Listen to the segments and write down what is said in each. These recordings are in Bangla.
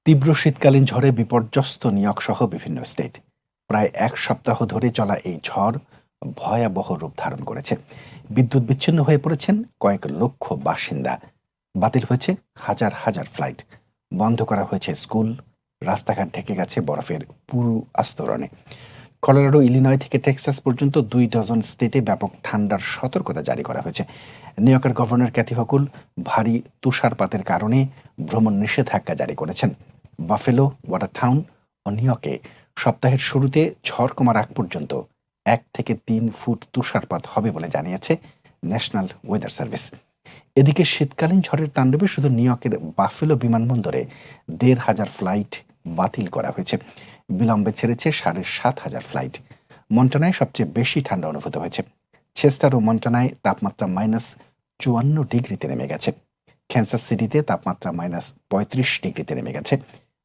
তীব্র শীতকালীন ঝড়ে বিপর্যস্ত নিউইয়র্ক সহ বিভিন্ন স্টেট। প্রায় এক সপ্তাহ ধরে চলা এই ঝড় ভয়াবহ রূপ ধারণ করেছে। বিদ্যুৎ বিচ্ছিন্ন হয়ে পড়েছেন কয়েক লক্ষ বাসিন্দা। বাতিল হয়েছে হাজার হাজার ফ্লাইট। বন্ধ করা হয়েছে স্কুল। রাস্তাঘাট ঢেকে গেছে বরফের পুরু আস্তরণে। কলোরাডো, ইলিনয় থেকে টেক্সাস পর্যন্ত 2 ডজন স্টেটে ব্যাপক ঠান্ডার সতর্কতা জারি করা হয়েছে। নিউইয়র্কের গভর্নর ক্যাথি হকুল ভারী তুষারপাতের কারণে ভ্রমণ নিষেধাজ্ঞা জারি করেছেন। বাফেলো, ওয়াটারটাউন ও নিউইয়র্কে সপ্তাহের শুরুতে ঝড় কমার আগ পর্যন্ত 1 থেকে 3 ফুট তুষারপাত হবে বলে জানিয়েছে ন্যাশনাল ওয়েদার সার্ভিস। এদিকে শীতকালীন ঝড়ের তাণ্ডবে শুধু নিউইয়র্কের বাফেলো বিমানবন্দরে 1,500 ফ্লাইট বাতিল করা হয়েছে। বিলম্বে ছেড়েছে 7,500 ফ্লাইট। মন্টানায় সবচেয়ে বেশি ঠান্ডা অনুভূত হয়েছে। চেস্টার ও মন্টানায় তাপমাত্রা -54 ডিগ্রিতে নেমে গেছে। ক্যানসাস সিটিতে তাপমাত্রা -35 ডিগ্রিতে নেমে গেছে,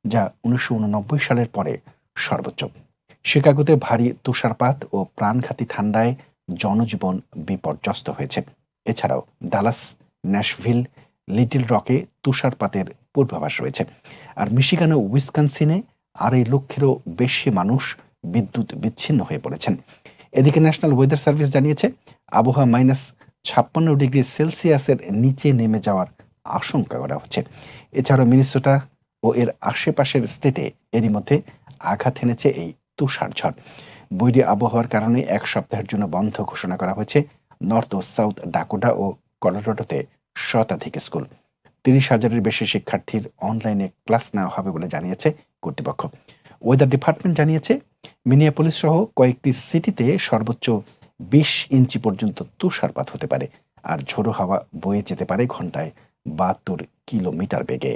যা 1989 সালের পরে সর্বোচ্চ। শিকাগোতে ভারী তুষারপাত ও প্রাণঘাতী ঠান্ডায় জনজীবন বিপর্যস্ত হয়েছে। এছাড়াও ডালাস, ন্যাশভিল, লিটল রকে তুষারপাতের পূর্বাভাস রয়েছে। আর মিশিগান ও উইসকনসিনে 2.5 লক্ষেরও বেশি মানুষ বিদ্যুৎ বিচ্ছিন্ন হয়ে পড়েছেন। এদিকে ন্যাশনাল ওয়েদার সার্ভিস জানিয়েছে আবহাওয়া -56 ডিগ্রি সেলসিয়াসের নিচে নেমে যাওয়ার আশঙ্কা করা হচ্ছে। এছাড়াও মিনেসোটা ও এর আশেপাশের স্টেটে এরই মধ্যে আঘাত এনেছে এই তুষার ঝড়। বৈরী আবহাওয়ার কারণে 1 সপ্তাহের জন্য বন্ধ ঘোষণা করা হয়েছে নর্থ ও সাউথ ডাকোটা ও কলোরাডোতে শতাধিক স্কুল। 30,000-এর বেশি শিক্ষার্থীর অনলাইনে ক্লাস নেওয়া হবে বলে জানিয়েছে কর্তৃপক্ষ। ওয়েদার ডিপার্টমেন্ট জানিয়েছে মিনিয়াপলিস সহ কয়েকটি সিটিতে সর্বোচ্চ 20 ইঞ্চি পর্যন্ত তুষারপাত হতে পারে, আর ঝোড়ো হাওয়া বয়ে যেতে পারে ঘন্টায় 72 কিলোমিটার বেগে।